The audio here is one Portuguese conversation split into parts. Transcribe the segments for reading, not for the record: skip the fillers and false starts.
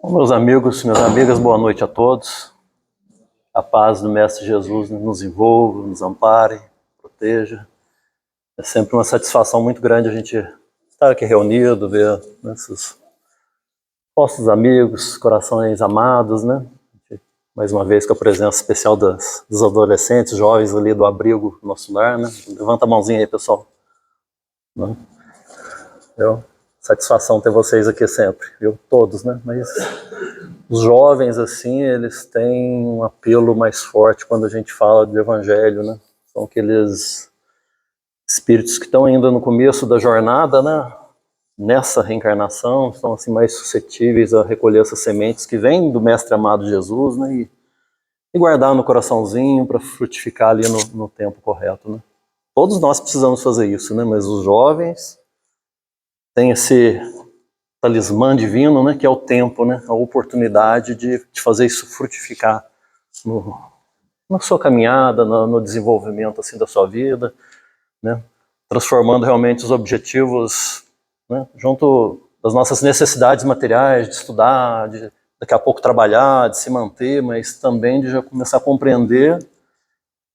Bom, meus amigos, minhas amigas, boa noite a todos. A paz do Mestre Jesus nos envolva, nos ampare, proteja. É sempre uma satisfação muito grande a gente estar aqui reunido, ver esses nossos amigos, corações amados, né? Mais uma vez com a presença especial dos adolescentes, jovens ali do abrigo do nosso lar, né? Levanta a mãozinha aí, pessoal. Né? Satisfação ter vocês aqui sempre, viu? Todos, né? Mas os jovens, assim, eles têm um apelo mais forte quando a gente fala de evangelho, né? São aqueles espíritos que estão ainda no começo da jornada, né? Nessa reencarnação, estão assim mais suscetíveis a recolher essas sementes que vêm do Mestre amado Jesus, né? E guardar no coraçãozinho para frutificar ali no tempo correto, né? Todos nós precisamos fazer isso, né? Mas os jovens têm esse talismã divino, né, que é o tempo, né, a oportunidade de fazer isso frutificar na sua caminhada, no desenvolvimento assim da sua vida, né, transformando realmente os objetivos, né, junto das nossas necessidades materiais, de estudar, de daqui a pouco trabalhar, de se manter, mas também de já começar a compreender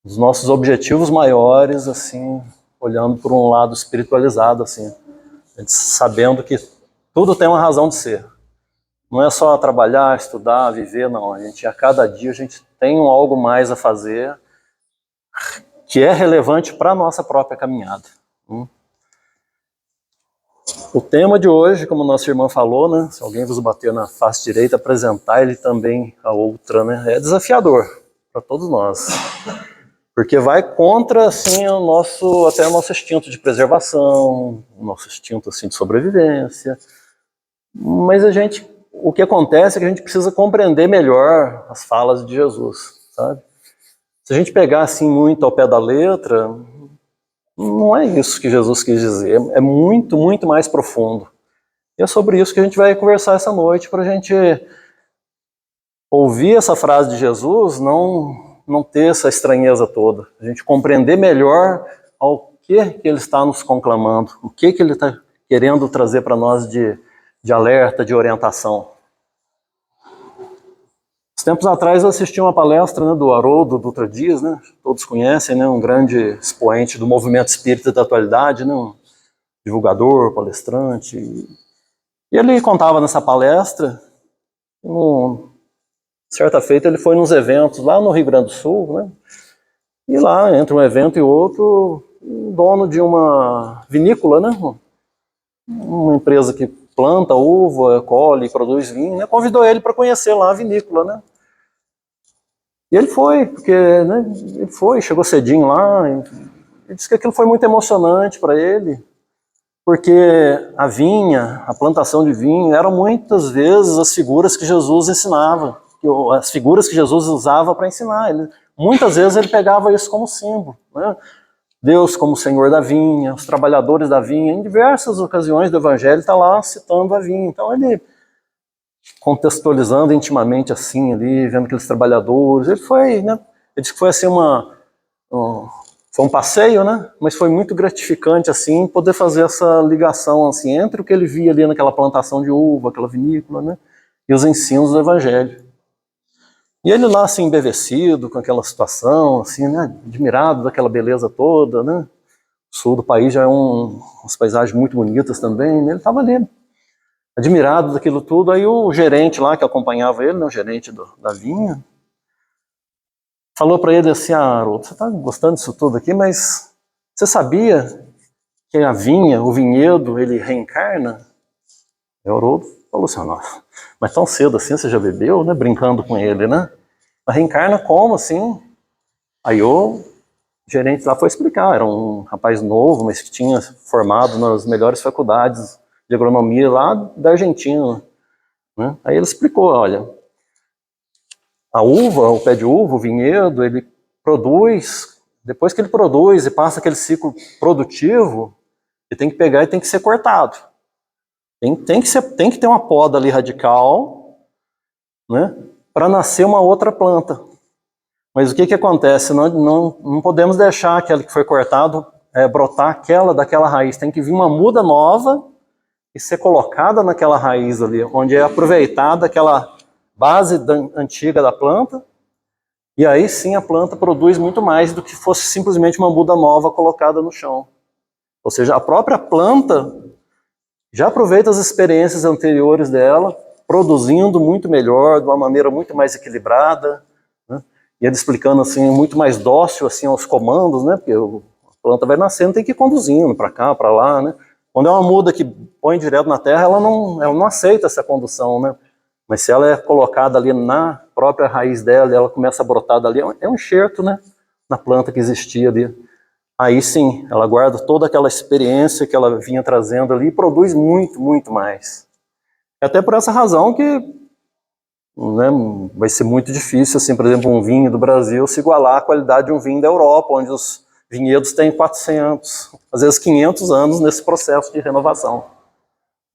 os nossos objetivos maiores, assim, olhando por um lado espiritualizado, assim, sabendo que tudo tem uma razão de ser. Não é só trabalhar, estudar, viver, não. A cada dia a gente tem algo mais a fazer que é relevante para a nossa própria caminhada. O tema de hoje, como nossa irmã falou, né, se alguém vos bater na face direita, apresentar ele também a outra, né, é desafiador para todos nós. Porque vai contra assim, até o nosso instinto de preservação, o nosso instinto assim, de sobrevivência. Mas o que acontece é que a gente precisa compreender melhor as falas de Jesus, sabe? Se a gente pegar assim muito ao pé da letra, não é isso que Jesus quis dizer, é muito, muito mais profundo. E é sobre isso que a gente vai conversar essa noite, para a gente ouvir essa frase de Jesus, não ter essa estranheza toda, a gente compreender melhor ao que ele está nos conclamando, o que ele está querendo trazer para nós de alerta, de orientação. Tempos atrás eu assisti uma palestra, né, do Haroldo Dutra Dias, né, todos conhecem, né, um grande expoente do movimento espírita da atualidade, né, um divulgador, palestrante. E ele contava nessa palestra, certa feita ele foi nos eventos lá no Rio Grande do Sul, né, e lá, entre um evento e outro, o dono de uma vinícola, né, uma empresa que planta uva, colhe, produz vinho, né, convidou ele para conhecer lá a vinícola, né. E ele foi, porque né, chegou cedinho lá, e disse que aquilo foi muito emocionante para ele, porque a vinha, a plantação de vinho, eram muitas vezes as figuras que Jesus ensinava, as figuras que Jesus usava para ensinar. Muitas vezes ele pegava isso como símbolo, né? Deus como Senhor da vinha, os trabalhadores da vinha, em diversas ocasiões do Evangelho está lá citando a vinha. Então ele, contextualizando intimamente assim ali, vendo aqueles trabalhadores, ele disse que foi assim foi um passeio, né? Mas foi muito gratificante assim poder fazer essa ligação assim entre o que ele via ali naquela plantação de uva, aquela vinícola, né? E os ensinos do Evangelho. E ele lá assim embevecido com aquela situação, assim, né? Admirado daquela beleza toda, né? O sul do país já é umas paisagens muito bonitas também, né? Ele estava ali admirado daquilo tudo. Aí o gerente lá que acompanhava ele, né, o gerente da vinha, falou para ele assim: Haroldo, você está gostando disso tudo aqui, mas você sabia que a vinha, o vinhedo, ele reencarna? E o Haroldo falou assim: nossa, mas tão cedo assim você já bebeu, né? Brincando com ele, né? Mas reencarna como assim? Aí o gerente lá foi explicar, era um rapaz novo, mas que tinha formado nas melhores faculdades de agronomia lá da Argentina, né? Aí ele explicou: olha, a uva, o pé de uva, o vinhedo, ele produz, depois que ele produz e passa aquele ciclo produtivo, ele tem que pegar e tem que ser cortado. Tem que ter uma poda ali radical, né, para nascer uma outra planta. Mas o que acontece? Nós não podemos deixar aquele que foi cortado brotar daquela raiz. Tem que vir uma muda nova e ser colocada naquela raiz ali, onde é aproveitada aquela base antiga da planta, e aí sim a planta produz muito mais do que fosse simplesmente uma muda nova colocada no chão. Ou seja, a própria planta já aproveita as experiências anteriores dela, produzindo muito melhor, de uma maneira muito mais equilibrada, né? E ele explicando assim, muito mais dócil assim, aos comandos, né? Porque a planta vai nascendo, tem que ir conduzindo para cá, para lá, né? Quando é uma muda que põe direto na terra, ela não aceita essa condução, né? Mas se ela é colocada ali na própria raiz dela, ela começa a brotar dali, é um enxerto, né? Na planta que existia ali. Aí sim, ela guarda toda aquela experiência que ela vinha trazendo ali e produz muito, muito mais. É até por essa razão que, né, vai ser muito difícil, assim, por exemplo, um vinho do Brasil se igualar à qualidade de um vinho da Europa, onde os vinhedos têm 400, às vezes 500 anos nesse processo de renovação.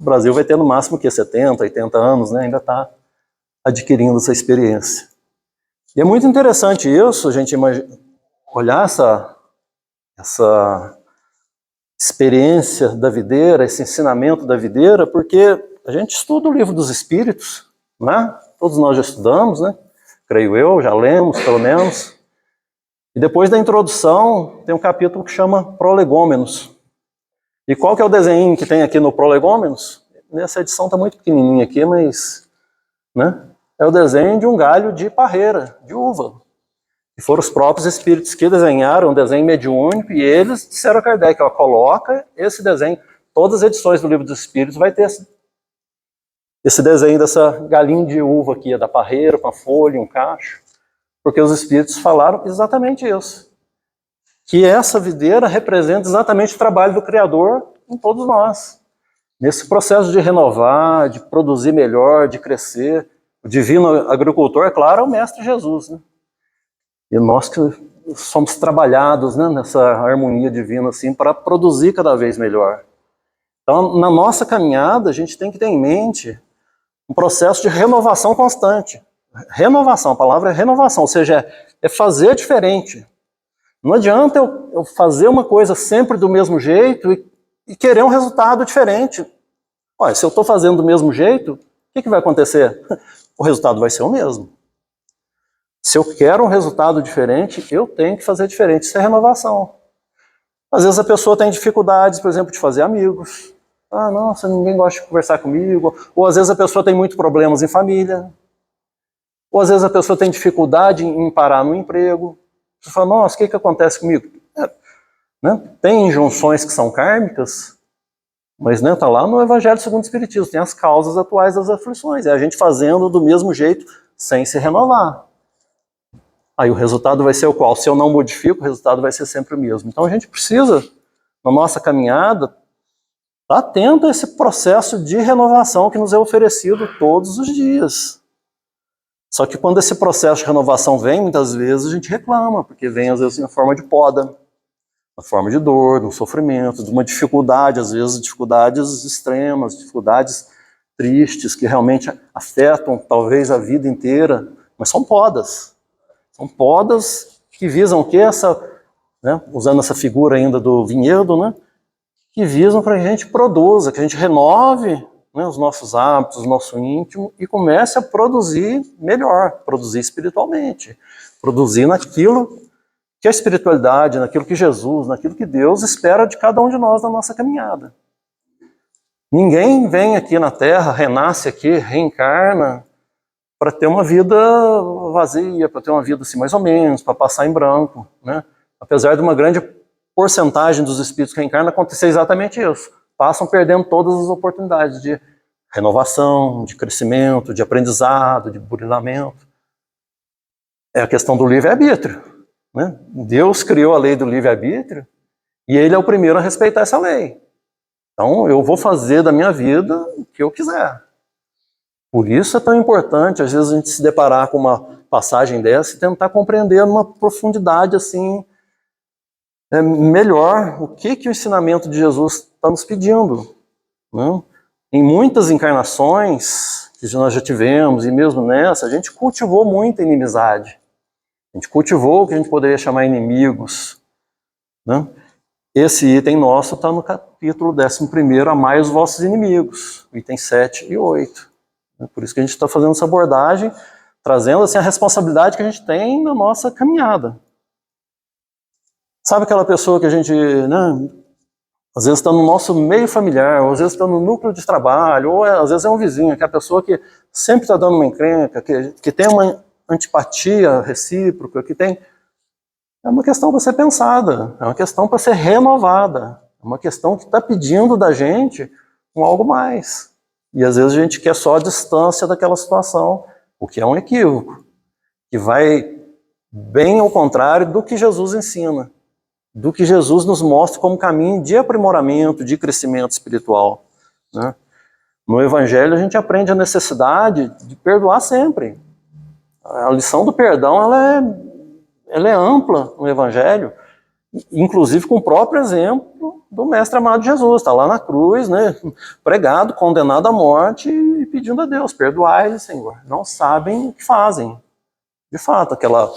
O Brasil vai ter no máximo que 70, 80 anos, né, ainda está adquirindo essa experiência. E é muito interessante isso, a gente olhar essa experiência da videira, esse ensinamento da videira, porque a gente estuda o livro dos Espíritos, né? Todos nós já estudamos, né? Creio eu, já lemos pelo menos. E depois da introdução tem um capítulo que chama Prolegômenos. E qual que é o desenho que tem aqui no Prolegômenos? Nessa edição está muito pequenininha aqui, mas, né? É o desenho de um galho de parreira, de uva. E foram os próprios espíritos que desenharam um desenho mediúnico, e eles disseram a Kardec, ó, coloca esse desenho, todas as edições do Livro dos Espíritos vai ter esse desenho dessa galinha de uva aqui, da parreira, com a folha, um cacho, porque os espíritos falaram exatamente isso, que essa videira representa exatamente o trabalho do Criador em todos nós, nesse processo de renovar, de produzir melhor, de crescer. O divino agricultor, é claro, é o Mestre Jesus, né? E nós que somos trabalhados, né, nessa harmonia divina assim, para produzir cada vez melhor. Então, na nossa caminhada, a gente tem que ter em mente um processo de renovação constante. Renovação, a palavra é renovação, ou seja, é fazer diferente. Não adianta eu fazer uma coisa sempre do mesmo jeito e querer um resultado diferente. Olha, se eu estou fazendo do mesmo jeito, o que vai acontecer? O resultado vai ser o mesmo. Se eu quero um resultado diferente, eu tenho que fazer diferente. Isso é renovação. Às vezes a pessoa tem dificuldades, por exemplo, de fazer amigos. Ah, nossa, ninguém gosta de conversar comigo. Ou às vezes a pessoa tem muitos problemas em família. Ou às vezes a pessoa tem dificuldade em parar no emprego. Você fala, nossa, o que acontece comigo? Né? Tem injunções que são kármicas, mas né, tá lá no Evangelho segundo o Espiritismo, tem as causas atuais das aflições. É a gente fazendo do mesmo jeito, sem se renovar. Aí o resultado vai ser o qual? Se eu não modifico, o resultado vai ser sempre o mesmo. Então a gente precisa, na nossa caminhada, estar atento a esse processo de renovação que nos é oferecido todos os dias. Só que quando esse processo de renovação vem, muitas vezes a gente reclama, porque vem às vezes na forma de poda, na forma de dor, de um sofrimento, de uma dificuldade, às vezes dificuldades extremas, dificuldades tristes, que realmente afetam talvez a vida inteira, mas são podas. São podas que visam o que? Né, usando essa figura ainda do vinhedo, né, que visam para que a gente produza, que a gente renove, né, os nossos hábitos, o nosso íntimo, e comece a produzir melhor, produzir espiritualmente, produzir naquilo que a espiritualidade, naquilo que Jesus, naquilo que Deus espera de cada um de nós na nossa caminhada. Ninguém vem aqui na Terra, renasce aqui, reencarna, para ter uma vida vazia, para ter uma vida assim mais ou menos, para passar em branco, né? Apesar de uma grande porcentagem dos espíritos que reencarnam acontecer exatamente isso. Passam perdendo todas as oportunidades de renovação, de crescimento, de aprendizado, de burilamento. É a questão do livre-arbítrio, né? Deus criou a lei do livre-arbítrio e Ele é o primeiro a respeitar essa lei. Então eu vou fazer da minha vida o que eu quiser. Por isso é tão importante, às vezes, a gente se deparar com uma passagem dessa e tentar compreender numa profundidade assim, melhor o que o ensinamento de Jesus está nos pedindo. Né? Em muitas encarnações que nós já tivemos, e mesmo nessa, a gente cultivou muita inimizade. A gente cultivou o que a gente poderia chamar inimigos. Né? Esse item nosso está no capítulo 11, amai os vossos inimigos, item 7 e 8. Por isso que a gente está fazendo essa abordagem, trazendo assim, a responsabilidade que a gente tem na nossa caminhada. Sabe aquela pessoa que a gente, né, às vezes está no nosso meio familiar, ou às vezes está no núcleo de trabalho, ou às vezes é um vizinho, que é a pessoa que sempre está dando uma encrenca, que tem uma antipatia recíproca, que tem... É uma questão para ser pensada, é uma questão para ser renovada, é uma questão que está pedindo da gente um algo mais. E às vezes a gente quer só a distância daquela situação, o que é um equívoco, que vai bem ao contrário do que Jesus ensina, do que Jesus nos mostra como caminho de aprimoramento, de crescimento espiritual, né? No Evangelho a gente aprende a necessidade de perdoar sempre. A lição do perdão ela é ampla no Evangelho, inclusive com o próprio exemplo do Mestre amado Jesus. Está lá na cruz, né, pregado, condenado à morte e pedindo a Deus, perdoai-lhes, Senhor, não sabem o que fazem. De fato, aquela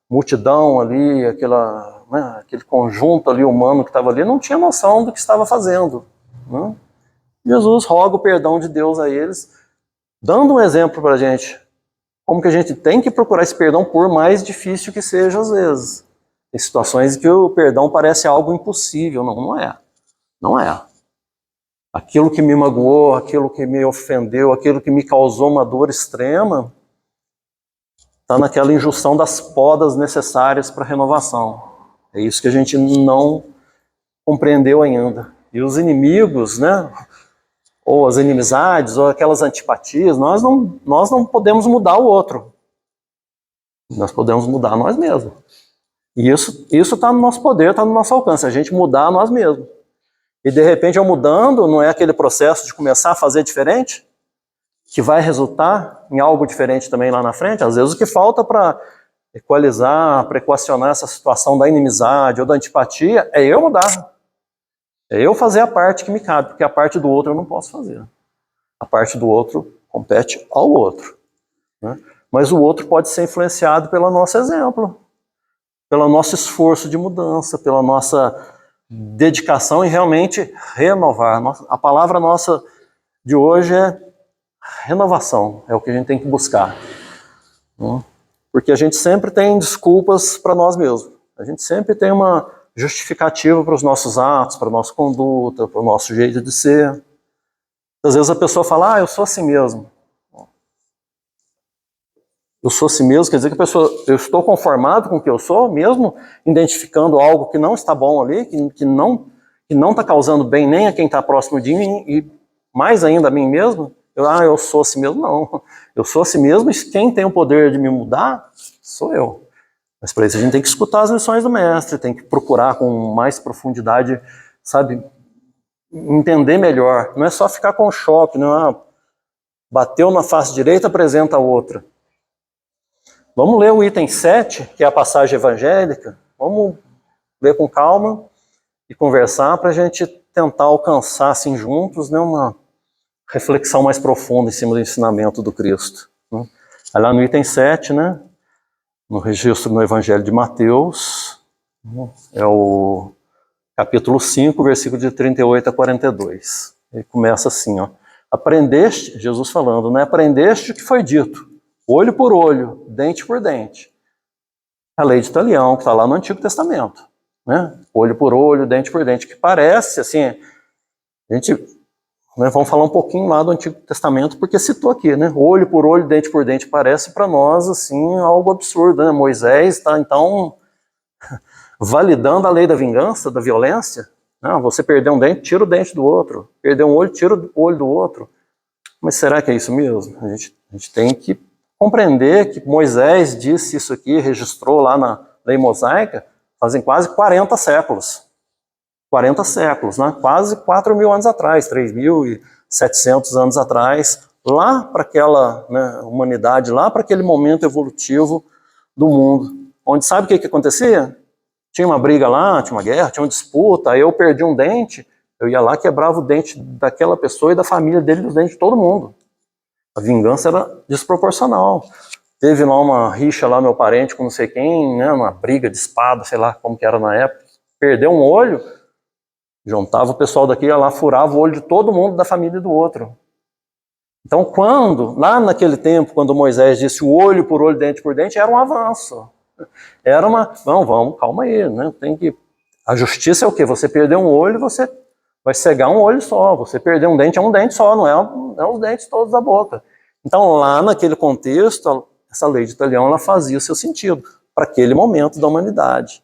multidão ali, aquele conjunto ali humano que estava ali, não tinha noção do que estava fazendo, né? Jesus roga o perdão de Deus a eles, dando um exemplo para a gente, como que a gente tem que procurar esse perdão, por mais difícil que seja às vezes. Tem situações em que o perdão parece algo impossível. Não é. Não é. Aquilo que me magoou, aquilo que me ofendeu, aquilo que me causou uma dor extrema, está naquela injunção das podas necessárias para a renovação. É isso que a gente não compreendeu ainda. E os inimigos, né, ou as inimizades, ou aquelas antipatias, nós não podemos mudar o outro. Nós podemos mudar nós mesmos. E isso está no nosso poder, está no nosso alcance, a gente mudar nós mesmos. E de repente, eu mudando, não é aquele processo de começar a fazer diferente, que vai resultar em algo diferente também lá na frente. Às vezes o que falta para equalizar, para equacionar essa situação da inimizade ou da antipatia, é eu mudar. É eu fazer a parte que me cabe, porque a parte do outro eu não posso fazer. A parte do outro compete ao outro, né? Mas o outro pode ser influenciado pelo nosso exemplo, pelo nosso esforço de mudança, pela nossa dedicação em realmente renovar. A palavra nossa de hoje é renovação, é o que a gente tem que buscar, né? Porque a gente sempre tem desculpas para nós mesmos, a gente sempre tem uma justificativa para os nossos atos, para a nossa conduta, para o nosso jeito de ser. Às vezes a pessoa fala, eu sou assim mesmo. Eu sou assim mesmo, quer dizer que a pessoa, eu estou conformado com o que eu sou, mesmo identificando algo que não está bom ali, que não está causando bem nem a quem está próximo de mim, e mais ainda a mim mesmo. Eu sou assim mesmo, não. Eu sou assim mesmo, e quem tem o poder de me mudar, sou eu. Mas para isso a gente tem que escutar as lições do mestre, tem que procurar com mais profundidade, sabe, entender melhor. Não é só ficar com choque, não é, bateu na face direita, apresenta a outra. Vamos ler o item 7, que é a passagem evangélica. Vamos ler com calma e conversar para a gente tentar alcançar assim juntos, né, uma reflexão mais profunda em cima do ensinamento do Cristo, né? Lá no item 7, né, no registro no Evangelho de Mateus, é o capítulo 5, versículo de 38 a 42. Ele começa assim, ó. Aprendeste, Jesus falando, né? Aprendeste o que foi dito, olho por olho, dente por dente. A lei de Talião, que está lá no Antigo Testamento, né? Olho por olho, dente por dente, que parece, assim, a gente, né, vamos falar um pouquinho lá do Antigo Testamento, porque citou aqui, né? Olho por olho, dente por dente, parece para nós, assim, algo absurdo, né? Moisés está, então, validando a lei da vingança, da violência. Não, você perdeu um dente, tira o dente do outro. Perdeu um olho, tira o olho do outro. Mas será que é isso mesmo? A gente tem que compreender que Moisés disse isso aqui, registrou lá na lei mosaica, fazem quase 40 séculos. 40 séculos, né? Quase 4.000 anos atrás, 3.700 anos atrás, lá para aquela, né, humanidade, lá para aquele momento evolutivo do mundo. Onde sabe o que acontecia? Tinha uma briga lá, tinha uma guerra, tinha uma disputa, aí eu perdi um dente, eu ia lá, quebrava o dente daquela pessoa e da família dele, os dentes de todo mundo. A vingança era desproporcional. Teve lá uma rixa lá, meu parente com não sei quem, né, uma briga de espada, sei lá como que era na época, perdeu um olho, Juntava o pessoal daqui, ia lá, furava o olho de todo mundo da família do outro. Então, lá naquele tempo, quando Moisés disse o olho por olho, dente por dente, era um avanço. Era vamos, calma aí, né? A justiça é o quê? Você perder um olho, você vai cegar um olho só. Você perder um dente é um dente só, não é os dentes todos da boca. Então, lá naquele contexto, essa lei de Italião, ela fazia o seu sentido para aquele momento da humanidade.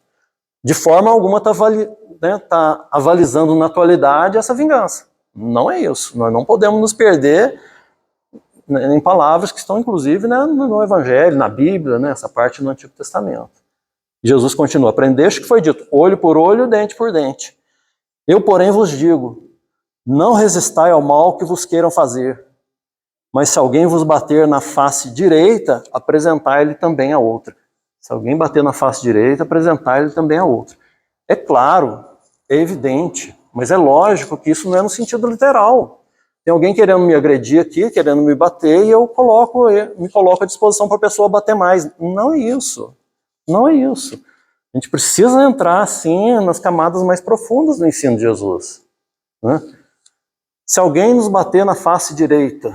De forma alguma tá avalizando na atualidade essa vingança. Não é isso. Nós não podemos nos perder em palavras que estão, inclusive, né, no Evangelho, na Bíblia, né, essa parte no Antigo Testamento. Jesus continua, aprendeste que foi dito, olho por olho, dente por dente. Eu, porém, vos digo, não resistai ao mal que vos queiram fazer, mas se alguém vos bater na face direita, apresentai-lhe também a outra. Se alguém bater na face direita, apresentai-lhe também a outra. É claro, é evidente, mas é lógico que isso não é no sentido literal. Tem alguém querendo me agredir aqui, querendo me bater, e eu me coloco à disposição para a pessoa bater mais. Não é isso. Não é isso. A gente precisa entrar, assim, nas camadas mais profundas do ensino de Jesus. Né? Se alguém nos bater na face direita,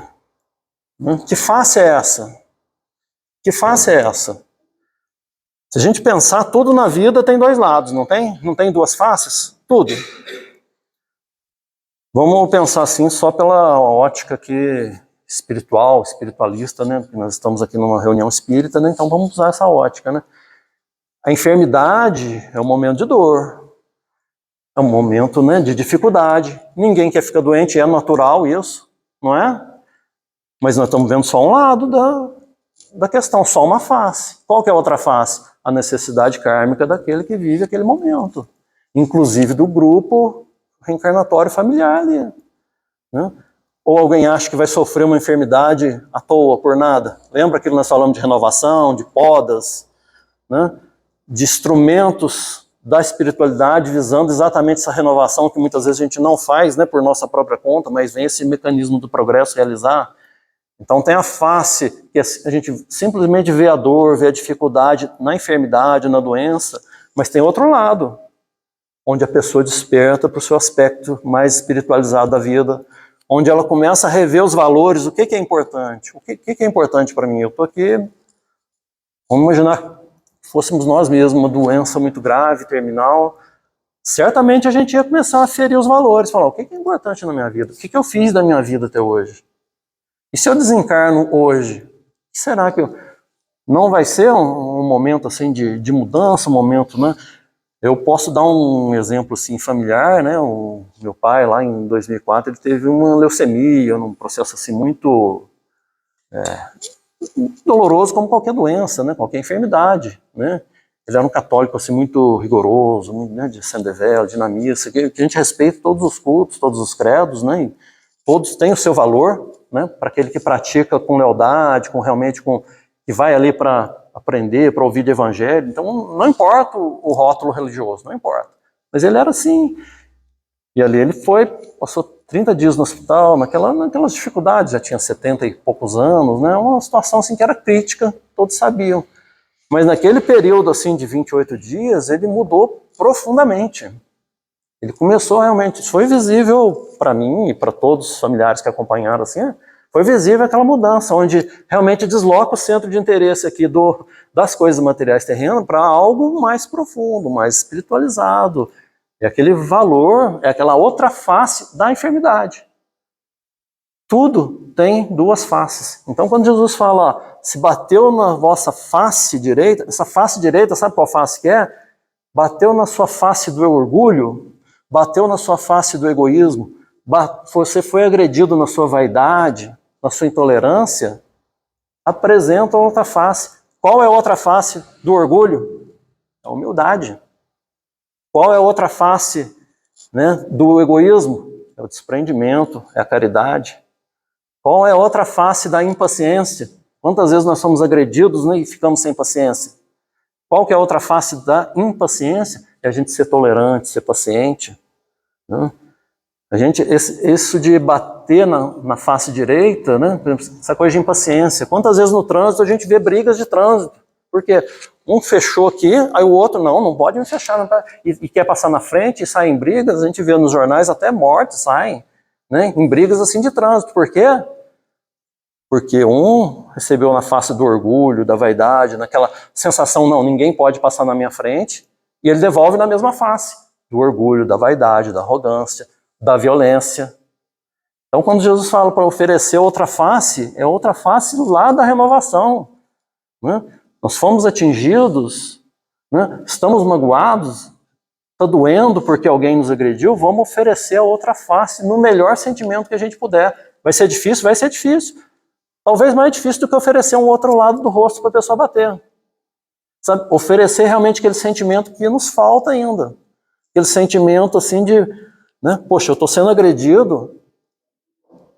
né? Que face é essa? Que face é essa? Se a gente pensar, tudo na vida tem dois lados, não tem? Não tem duas faces? Tudo. Vamos pensar assim só pela ótica aqui espiritual, espiritualista, né? Porque nós estamos aqui numa reunião espírita, né? Então vamos usar essa ótica, né? A enfermidade é um momento de dor, é um momento, né, de dificuldade. Ninguém quer ficar doente, é natural isso, não é? Mas nós estamos vendo só um lado da questão, só uma face. Qual que é a outra face? A necessidade kármica daquele que vive aquele momento, inclusive do grupo reencarnatório familiar ali, né? Ou alguém acha que vai sofrer uma enfermidade à toa, por nada. Lembra aquilo que nós falamos de renovação, de podas, né? De instrumentos da espiritualidade visando exatamente essa renovação que muitas vezes a gente não faz, né, por nossa própria conta, mas vem esse mecanismo do progresso realizar. Então tem a face que a gente simplesmente vê a dor, vê a dificuldade na enfermidade, na doença, mas tem outro lado, onde a pessoa desperta para o seu aspecto mais espiritualizado da vida, onde ela começa a rever os valores, o que é importante, o que é importante para mim. Eu estou aqui, vamos imaginar que fôssemos nós mesmos, uma doença muito grave, terminal, certamente a gente ia começar a ferir os valores, falar, o que é importante na minha vida, o que eu fiz da minha vida até hoje? E se eu desencarno hoje, o que será que não vai ser um momento assim de mudança, um momento, né? Eu posso dar um exemplo assim, familiar, né? O meu pai, lá em 2004, ele teve uma leucemia, um processo assim, muito doloroso, como qualquer doença, né? Qualquer enfermidade, né? Ele era um católico assim, muito rigoroso, muito, né? De Saint-Devel, de missa, que a gente respeita todos os cultos, todos os credos, né? E todos têm o seu valor, né? Para aquele que pratica com lealdade, que vai ali para aprender, para ouvir de evangelho. Então, não importa o rótulo religioso, não importa. Mas ele era assim. E ali ele passou 30 dias no hospital, naquelas dificuldades, já tinha 70 e poucos anos, né? Uma situação assim que era crítica, todos sabiam. Mas naquele período assim de 28 dias, ele mudou profundamente. Ele começou realmente, isso foi visível para mim e para todos os familiares que acompanharam, assim, foi visível aquela mudança, onde realmente desloca o centro de interesse aqui das coisas materiais terrenas para algo mais profundo, mais espiritualizado. É aquele valor, é aquela outra face da enfermidade. Tudo tem duas faces. Então quando Jesus fala, se bateu na vossa face direita, essa face direita, sabe qual face que é? Bateu na sua face do orgulho, bateu na sua face do egoísmo, você foi agredido na sua vaidade, na sua intolerância, apresenta outra face. Qual é a outra face do orgulho? A humildade. Qual é a outra face, né, do egoísmo? É o desprendimento, é a caridade. Qual é a outra face da impaciência? Quantas vezes nós somos agredidos, né, e ficamos sem paciência? Qual que é a outra face da impaciência? É a gente ser tolerante, ser paciente, né? Isso de bater na face direita, né? Essa coisa de impaciência. Quantas vezes no trânsito a gente vê brigas de trânsito? Por quê? Um fechou aqui, aí o outro, não pode me fechar. Não pode. E quer passar na frente e sai em brigas, a gente vê nos jornais até mortes saem, né, em brigas assim de trânsito. Por quê? Porque um recebeu na face do orgulho, da vaidade, naquela sensação, não, ninguém pode passar na minha frente, e ele devolve na mesma face, do orgulho, da vaidade, da arrogância, da violência. Então quando Jesus fala para oferecer outra face, é outra face lá da renovação, né? Nós fomos atingidos, né? Estamos magoados, está doendo porque alguém nos agrediu, vamos oferecer a outra face no melhor sentimento que a gente puder. Vai ser difícil? Vai ser difícil. Talvez mais difícil do que oferecer um outro lado do rosto para a pessoa bater. Sabe? Oferecer realmente aquele sentimento que nos falta ainda. Aquele sentimento assim de, né? Poxa, eu estou sendo agredido,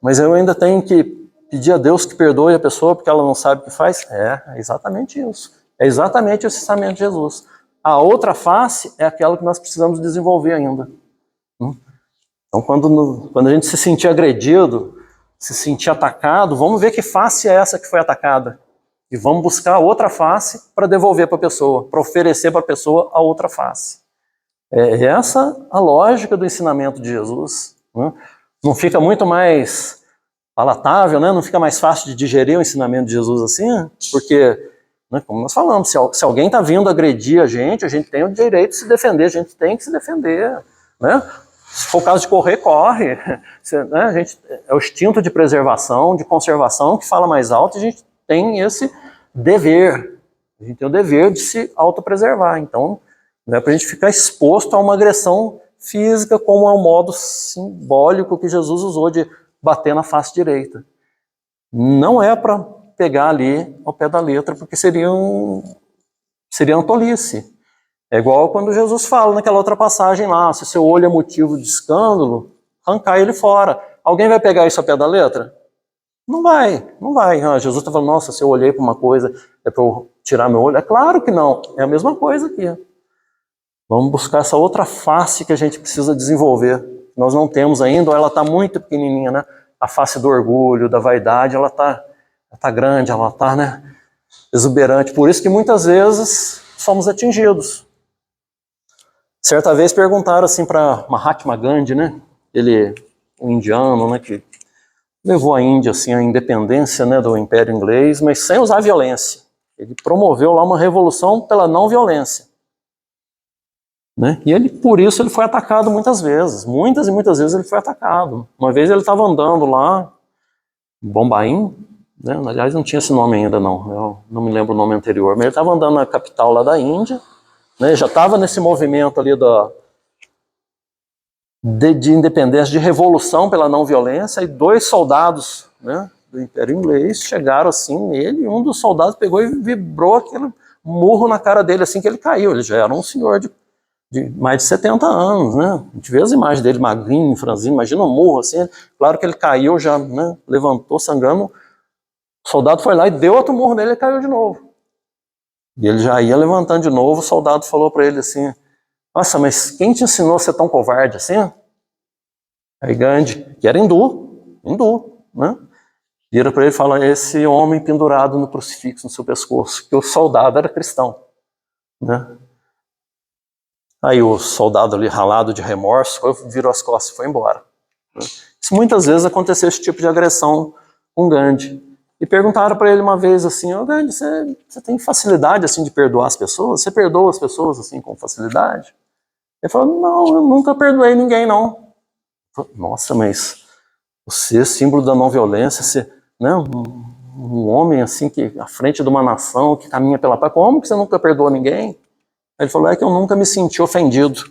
mas eu ainda tenho que pedir a Deus que perdoe a pessoa porque ela não sabe o que faz? É exatamente isso. É exatamente o ensinamento de Jesus. A outra face é aquela que nós precisamos desenvolver ainda. Então, quando a gente se sentir agredido, se sentir atacado, vamos ver que face é essa que foi atacada. E vamos buscar a outra face para devolver para a pessoa, para oferecer para a pessoa a outra face. É essa a lógica do ensinamento de Jesus. Né? Não fica muito mais palatável, né? Não fica mais fácil de digerir o ensinamento de Jesus assim? Porque, né, como nós falamos, se alguém está vindo agredir a gente tem o direito de se defender, a gente tem que se defender. Né? Se for o caso de correr, corre. Né? A gente, é o instinto de preservação, de conservação que fala mais alto, e a gente tem esse dever. A gente tem o dever de se autopreservar. Então, não é para a gente ficar exposto a uma agressão física, como é o modo simbólico que Jesus usou de bater na face direita. Não é para pegar ali ao pé da letra, porque seria uma tolice. É igual quando Jesus fala naquela outra passagem lá, se seu olho é motivo de escândalo, arrancar ele fora. Alguém vai pegar isso ao pé da letra? Não vai. Jesus está falando, nossa, se eu olhei para uma coisa, é para eu tirar meu olho? É claro que não, é a mesma coisa aqui. Vamos buscar essa outra face que a gente precisa desenvolver. Nós não temos ainda, ou ela está muito pequenininha, né? A face do orgulho, da vaidade, ela está grande, ela está, né, exuberante. Por isso que muitas vezes somos atingidos. Certa vez perguntaram assim para Mahatma Gandhi, né? Ele, um indiano, né, que levou a Índia assim à independência, né, do Império Inglês, mas sem usar violência. Ele promoveu lá uma revolução pela não violência. Né? E por isso ele foi atacado muitas vezes. Muitas e muitas vezes ele foi atacado. Uma vez ele estava andando lá em Bombaim, né? Aliás não tinha esse nome ainda não, eu não me lembro o nome anterior, mas ele estava andando na capital lá da Índia, né? Já estava nesse movimento ali de independência, de revolução pela não violência, e 2 soldados, né, do Império Inglês chegaram assim nele, e um dos soldados pegou e vibrou aquele murro na cara dele assim que ele caiu. Ele já era um senhor de mais de 70 anos, né? A gente vê as imagens dele magrinho, franzino, imagina um murro assim, claro que ele caiu já, né, levantou sangrando, o soldado foi lá e deu outro murro nele e caiu de novo. E ele já ia levantando de novo, o soldado falou para ele assim, nossa, mas quem te ensinou a ser tão covarde assim? Aí Gandhi, que era hindu, né? Vira para ele e fala, esse homem pendurado no crucifixo no seu pescoço, que o soldado era cristão, né? Aí o soldado ali ralado de remorso virou as costas e foi embora. Isso muitas vezes aconteceu esse tipo de agressão com Gandhi. E perguntaram para ele uma vez assim, Gandhi, você tem facilidade assim de perdoar as pessoas? Você perdoa as pessoas assim com facilidade? Ele falou, não, eu nunca perdoei ninguém não. Falei, nossa, mas você, símbolo da não violência, você, né, um homem assim que à frente de uma nação que caminha pela paz, como que você nunca perdoa ninguém? Ele falou, é que eu nunca me senti ofendido.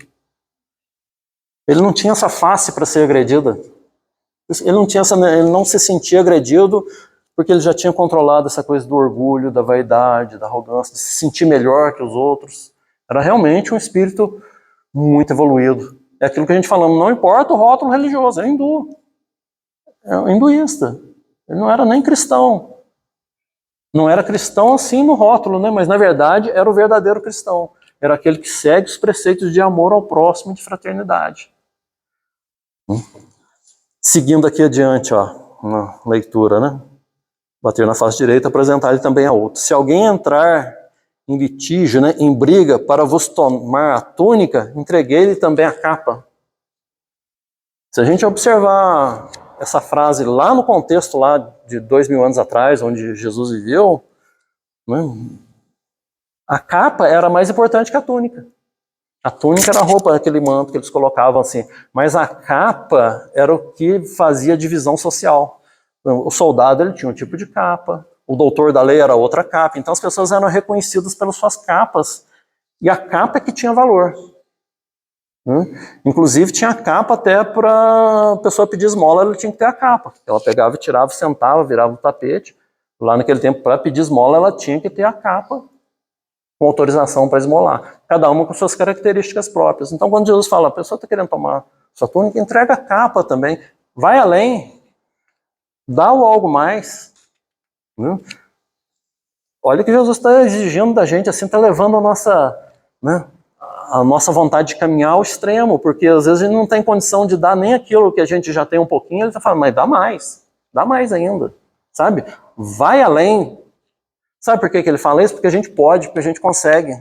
Ele não tinha essa face para ser agredida. Ele não se sentia agredido porque ele já tinha controlado essa coisa do orgulho, da vaidade, da arrogância, de se sentir melhor que os outros. Era realmente um espírito muito evoluído. É aquilo que a gente falamos, não importa o rótulo religioso, é hindu. É um hinduísta. Ele não era nem cristão. Não era cristão assim no rótulo, né? Mas na verdade era o verdadeiro cristão. Era aquele que segue os preceitos de amor ao próximo e de fraternidade. Seguindo aqui adiante, ó, uma leitura, né? Bater na face direita, apresentar ele também a outro. Se alguém entrar em litígio, né, em briga, para vos tomar a túnica, entreguei-lhe também a capa. Se a gente observar essa frase lá no contexto lá de 2000 anos atrás, onde Jesus viveu, né, a capa era mais importante que a túnica. A túnica era a roupa, aquele manto que eles colocavam assim, mas a capa era o que fazia a divisão social. O soldado ele tinha um tipo de capa, o doutor da lei era outra capa, então as pessoas eram reconhecidas pelas suas capas, e a capa é que tinha valor. Inclusive tinha a capa até para a pessoa pedir esmola, ela tinha que ter a capa. Ela pegava, tirava, sentava, virava o tapete. Lá naquele tempo, para pedir esmola, ela tinha que ter a capa com autorização para esmolar. Cada uma com suas características próprias. Então, quando Jesus fala, a pessoa está querendo tomar sua túnica, entrega a capa também. Vai além. Dá o algo mais. Olha o que Jesus está exigindo da gente, assim, está levando a nossa vontade de caminhar ao extremo, porque às vezes a gente não tem condição de dar nem aquilo que a gente já tem um pouquinho, ele está falando, mas dá mais ainda, sabe? Vai além. Sabe por que ele fala isso? Porque a gente pode, porque a gente consegue.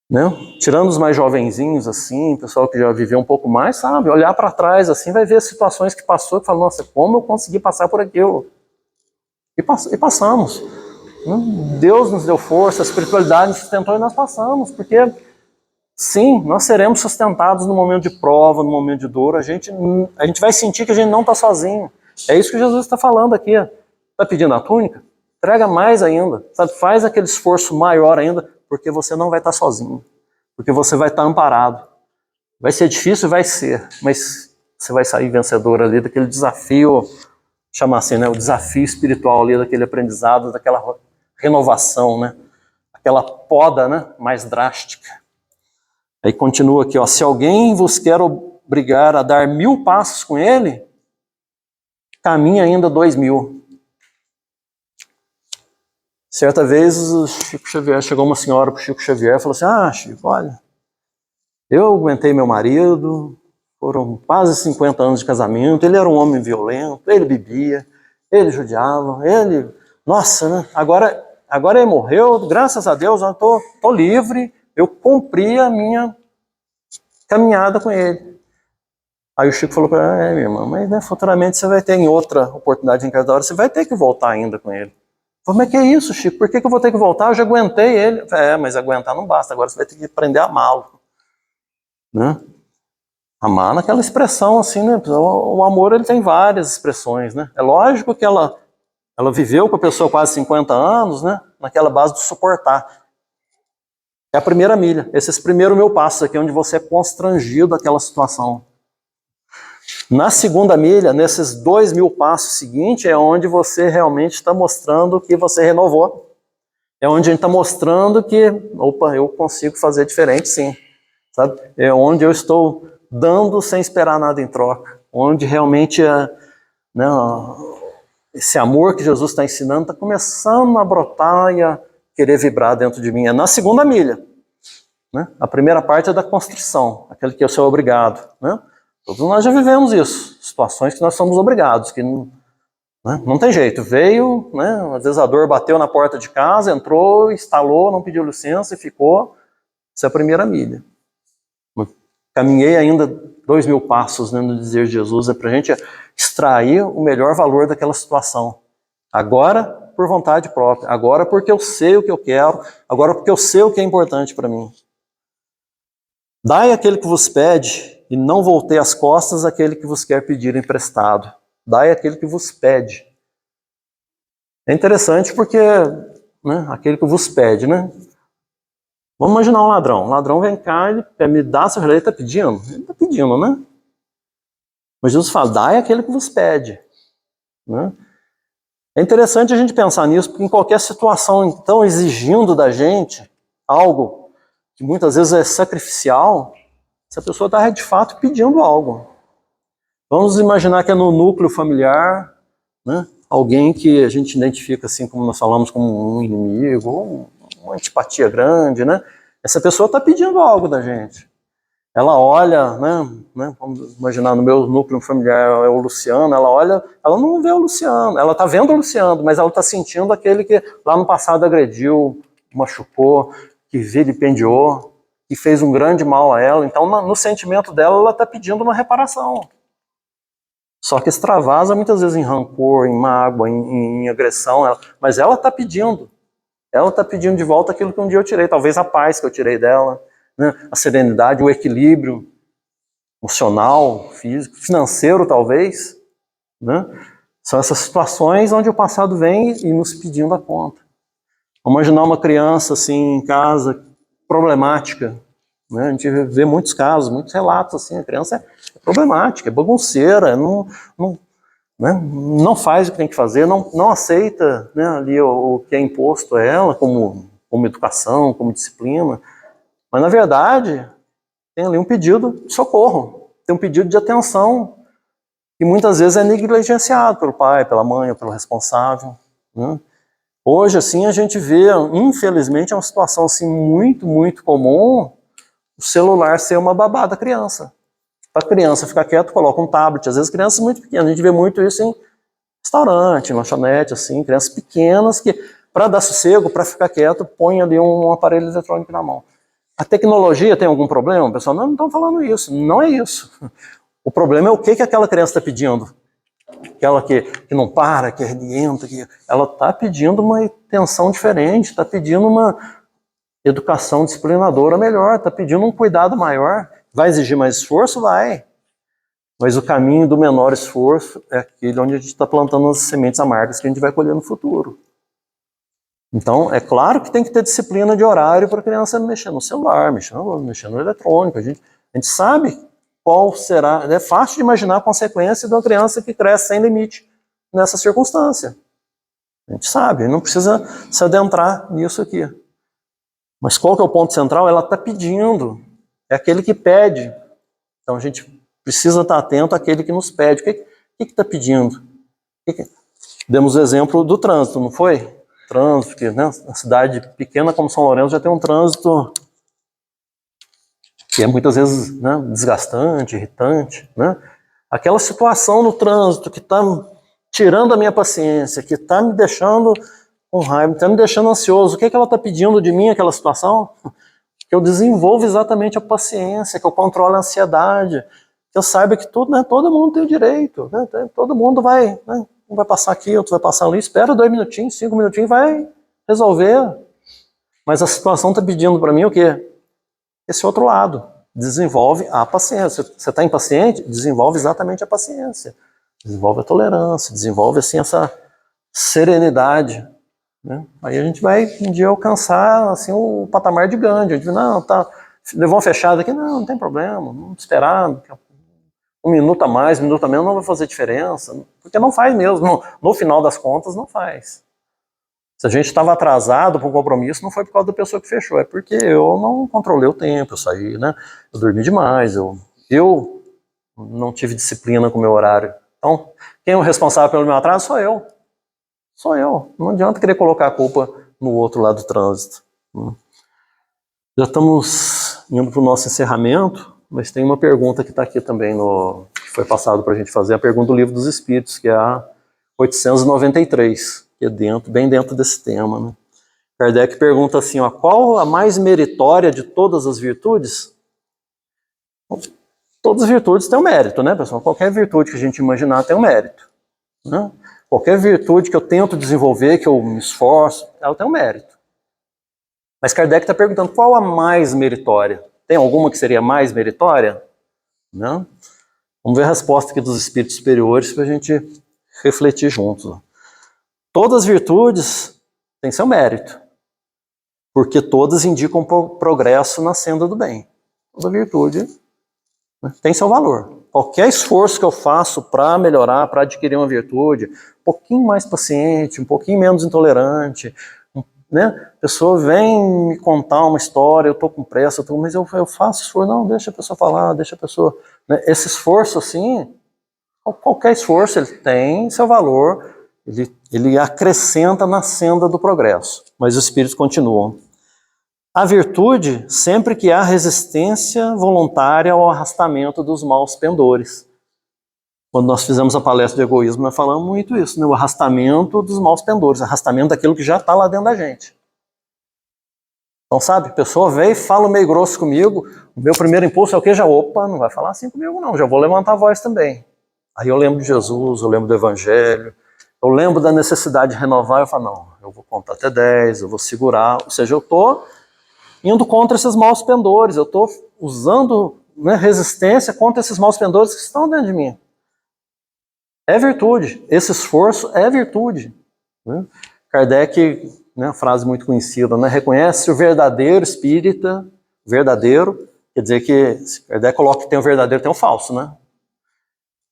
Né? Tirando os mais jovenzinhos, assim, pessoal que já viveu um pouco mais, sabe? Olhar para trás, assim, vai ver as situações que passou e fala, nossa, como eu consegui passar por aquilo? E passamos. Deus nos deu força, a espiritualidade nos sustentou e nós passamos, porque sim, nós seremos sustentados no momento de prova, no momento de dor, a gente vai sentir que a gente não está sozinho. É isso que Jesus está falando aqui. Está pedindo a túnica? Entrega mais ainda, sabe? Faz aquele esforço maior ainda, porque você não vai estar sozinho, porque você vai estar amparado. Vai ser difícil, vai ser, mas você vai sair vencedor ali daquele desafio, chamar assim, né? O desafio espiritual ali, daquele aprendizado, daquela renovação, né? Aquela poda, né? Mais drástica. Aí continua aqui, ó, se alguém vos quer obrigar a dar 1000 passos com ele, caminhe ainda 2000. Certa vez o Chico Xavier, chegou uma senhora para o Chico Xavier e falou assim, Chico, olha, eu aguentei meu marido, foram quase 50 anos de casamento, ele era um homem violento, ele bebia, ele judiava, nossa, né? Agora ele morreu, graças a Deus, eu tô livre, eu cumpri a minha caminhada com ele. Aí o Chico falou para ela, minha irmã, mas né, futuramente você vai ter em outra oportunidade em cada hora, você vai ter que voltar ainda com ele. Como é que é isso, Chico? Por que eu vou ter que voltar? Eu já aguentei ele. Mas aguentar não basta, agora você vai ter que aprender a amá-lo. Né? Amar naquela expressão assim, né? O amor ele tem várias expressões, né? É lógico que ela viveu com a pessoa quase 50 anos, né? Naquela base de suportar. É a primeira milha, esses primeiros 1000 passos aqui, onde você é constrangido daquela situação. Na segunda milha, nesses 2000 passos seguintes, é onde você realmente está mostrando que você renovou. É onde a gente está mostrando que, opa, eu consigo fazer diferente sim. Sabe? É onde eu estou dando sem esperar nada em troca. Onde realmente esse amor que Jesus está ensinando está começando a brotar e a querer vibrar dentro de mim. É na segunda milha. Né? A primeira parte é da construção, aquele que eu sou obrigado. Né? Todos nós já vivemos isso, situações que nós somos obrigados, que não tem jeito. Veio, né, às vezes a dor bateu na porta de casa, entrou, instalou, não pediu licença e ficou. Essa é a primeira milha. Caminhei ainda 2000 passos, né, no dizer de Jesus, é para a gente extrair o melhor valor daquela situação. Agora, por vontade própria. Agora, porque eu sei o que eu quero. Agora, porque eu sei o que é importante para mim. Dai aquele que vos pede, e não voltei as costas àquele que vos quer pedir emprestado. Dai aquele que vos pede. É interessante porque, né, aquele que vos pede, né? Vamos imaginar um ladrão. O ladrão vem cá, ele me dá seu relógio, ele está pedindo. Ele está pedindo, né? Mas Jesus fala, dai aquele que vos pede. Né? É interessante a gente pensar nisso, porque em qualquer situação, então, exigindo da gente algo que muitas vezes é sacrificial, essa pessoa está de fato pedindo algo. Vamos imaginar que é no núcleo familiar, né, alguém que a gente identifica assim, como nós falamos, como um inimigo, ou uma antipatia grande, né? Essa pessoa está pedindo algo da gente. Ela olha, né, vamos imaginar no meu núcleo familiar é o Luciano, ela olha, ela não vê o Luciano, ela está vendo o Luciano, mas ela está sentindo aquele que lá no passado agrediu machucou, que vilipendiou, que fez um grande mal a ela. Então, no sentimento dela, ela está pedindo uma reparação. Só que extravasa muitas vezes em rancor, em mágoa, em agressão. Mas ela está pedindo. Ela está pedindo de volta aquilo que um dia eu tirei. Talvez a paz que eu tirei dela, né? A serenidade, o equilíbrio emocional, físico, financeiro talvez. Né? São essas situações onde o passado vem e nos pedindo a conta. Vamos imaginar uma criança assim em casa, problemática. Né? A gente vê muitos casos, muitos relatos assim, a criança é problemática, é bagunceira, não faz o que tem que fazer, não aceita, né, ali o que é imposto a ela como educação, como disciplina. Mas na verdade tem ali um pedido de socorro, tem um pedido de atenção que muitas vezes é negligenciado pelo pai, pela mãe, ou pelo responsável. Né? Hoje assim a gente vê, infelizmente, é uma situação assim muito, muito comum o celular ser uma babá da criança. Para a criança ficar quieta, coloca um tablet. Às vezes crianças muito pequenas, a gente vê muito isso em restaurante, em lanchonete, assim, crianças pequenas que, para dar sossego, para ficar quieto, põe ali um aparelho eletrônico na mão. A tecnologia tem algum problema? Pessoal, não estão falando isso, não é isso. O problema é o que aquela criança está pedindo. Aquela que não para, que é ardienta, ela está pedindo uma atenção diferente, está pedindo uma educação disciplinadora melhor, está pedindo um cuidado maior. Vai exigir mais esforço? Vai. Mas o caminho do menor esforço é aquele onde a gente está plantando as sementes amargas que a gente vai colher no futuro. Então, é claro que tem que ter disciplina de horário para a criança mexer no celular, mexer no eletrônico. A gente sabe qual será. É fácil de imaginar a consequência de uma criança que cresce sem limite nessa circunstância. A gente sabe, não precisa se adentrar nisso aqui. Mas qual que é o ponto central? Ela está pedindo. É aquele que pede. Então a gente precisa estar atento àquele que nos pede. O que está pedindo? Demos o exemplo do trânsito, não foi? Trânsito, porque né, uma cidade pequena como São Lourenço já tem um trânsito que é muitas vezes né, desgastante, irritante. Né? Aquela situação no trânsito que está tirando a minha paciência, que está me deixando com raiva, está me deixando ansioso. O que ela está pedindo de mim, aquela situação? Que eu desenvolva exatamente a paciência, que eu controle a ansiedade, que eu saiba que tudo, né, todo mundo tem o direito, né, todo mundo vai, né, um vai passar aqui, outro vai passar ali, espera 2 minutinhos, 5 minutinhos, vai resolver. Mas a situação está pedindo para mim o quê? Esse outro lado. Desenvolve a paciência. Você está impaciente? Desenvolve exatamente a paciência. Desenvolve a tolerância, desenvolve assim essa serenidade. Né? Aí a gente vai um dia alcançar assim, o patamar de Gandhi. A gente não, tá, levou uma fechada aqui, não tem problema, vamos esperar, 1 minuto a mais, 1 minuto a menos não vai fazer diferença, porque não faz mesmo, no final das contas não faz. Se a gente estava atrasado para um compromisso, não foi por causa da pessoa que fechou, é porque eu não controlei o tempo, eu saí, né? Eu dormi demais, eu não tive disciplina com o meu horário. Então, quem é o responsável pelo meu atraso sou eu. Sou eu. Não adianta querer colocar a culpa no outro lado do trânsito. Já estamos indo para o nosso encerramento, mas tem uma pergunta que está aqui também, que foi passado para a gente fazer, a pergunta do Livro dos Espíritos, que é a 893, que é bem dentro desse tema. Né? Kardec pergunta assim, ó, qual a mais meritória de todas as virtudes? Todas as virtudes têm um mérito, né, pessoal? Qualquer virtude que a gente imaginar tem um mérito. Né? Qualquer virtude que eu tento desenvolver, que eu me esforço, ela tem um mérito. Mas Kardec está perguntando qual a mais meritória. Tem alguma que seria mais meritória? Não? Vamos ver a resposta aqui dos espíritos superiores para a gente refletir juntos. Todas as virtudes têm seu mérito, porque todas indicam progresso na senda do bem. Toda virtude tem seu valor. Qualquer esforço que eu faço para melhorar, para adquirir uma virtude, um pouquinho mais paciente, um pouquinho menos intolerante, né? A pessoa vem me contar uma história, eu estou com pressa, mas eu faço esforço, não, deixa a pessoa falar, deixa a pessoa... Né? Esse esforço, assim, qualquer esforço, ele tem seu valor, ele acrescenta na senda do progresso. Mas os espíritos continuam. A virtude, sempre que há resistência voluntária ao arrastamento dos maus pendores. Quando nós fizemos a palestra de egoísmo, nós falamos muito isso, né? O arrastamento dos maus pendores, arrastamento daquilo que já está lá dentro da gente. Então, sabe, a pessoa veio e fala meio grosso comigo, o meu primeiro impulso é o quê? Já, opa, não vai falar assim comigo não, já vou levantar a voz também. Aí eu lembro de Jesus, eu lembro do Evangelho, eu lembro da necessidade de renovar, eu falo, não, eu vou contar até 10, eu vou segurar, ou seja, eu estou indo contra esses maus pendores, eu estou usando, né, resistência contra esses maus pendores que estão dentro de mim. É virtude, esse esforço é virtude. Né? Kardec, né, frase muito conhecida, né, reconhece o verdadeiro espírita, verdadeiro, quer dizer que Kardec coloca que tem o verdadeiro, tem o falso, né?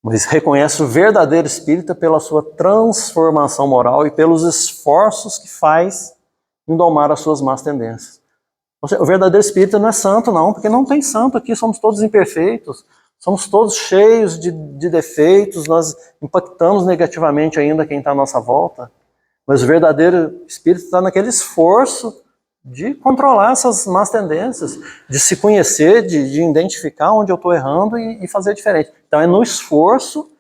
Mas reconhece o verdadeiro espírita pela sua transformação moral e pelos esforços que faz em domar as suas más tendências. Ou seja, o verdadeiro espírita não é santo não, porque não tem santo aqui, somos todos imperfeitos, somos todos cheios de defeitos, nós impactamos negativamente ainda quem está à nossa volta. Mas o verdadeiro espírito está naquele esforço de controlar essas más tendências, de se conhecer, de identificar onde eu estou errando e fazer diferente. Então é no esforço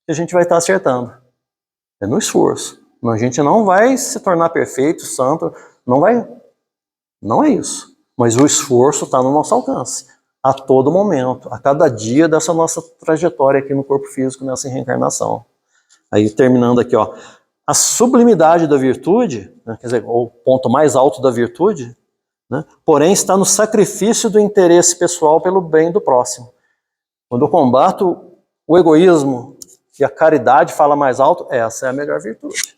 que a gente vai estar acertando. É no esforço. A gente não vai se tornar perfeito, santo, não vai. Não é isso. Mas o esforço está no nosso alcance. A todo momento, a cada dia dessa nossa trajetória aqui no corpo físico, nessa reencarnação. Aí terminando aqui, ó. A sublimidade da virtude, né, quer dizer, o ponto mais alto da virtude, né, porém está no sacrifício do interesse pessoal pelo bem do próximo. Quando eu combato o egoísmo e a caridade fala mais alto, essa é a melhor virtude.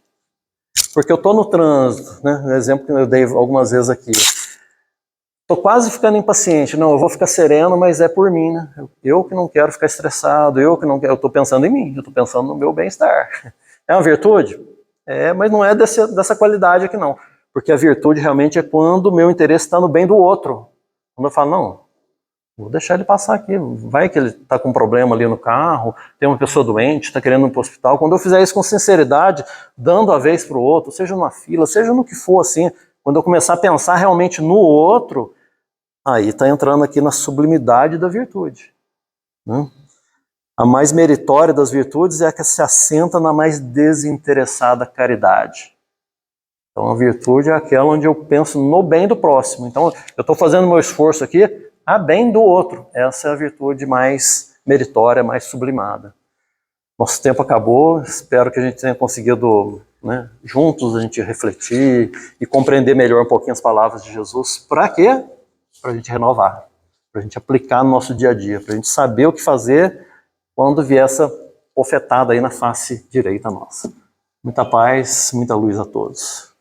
Porque eu estou no trânsito, né, no exemplo que eu dei algumas vezes aqui. Estou quase ficando impaciente, não, eu vou ficar sereno, mas é por mim, né? Eu que não quero ficar estressado, eu que não quero, eu estou pensando em mim, eu estou pensando no meu bem-estar. É uma virtude? É, mas não é dessa qualidade aqui não. Porque a virtude realmente é quando o meu interesse está no bem do outro. Quando eu falo, não, vou deixar ele passar aqui, vai que ele está com um problema ali no carro, tem uma pessoa doente, está querendo ir para o hospital. Quando eu fizer isso com sinceridade, dando a vez para o outro, seja numa fila, seja no que for assim, quando eu começar a pensar realmente no outro, aí está entrando aqui na sublimidade da virtude. Né? A mais meritória das virtudes é a que se assenta na mais desinteressada caridade. Então a virtude é aquela onde eu penso no bem do próximo. Então eu estou fazendo meu esforço aqui a bem do outro. Essa é a virtude mais meritória, mais sublimada. Nosso tempo acabou, espero que a gente tenha conseguido, né, juntos a gente refletir e compreender melhor um pouquinho as palavras de Jesus. Para quê? Para a gente renovar, para a gente aplicar no nosso dia a dia, para a gente saber o que fazer quando vier essa bofetada aí na face direita nossa. Muita paz, muita luz a todos.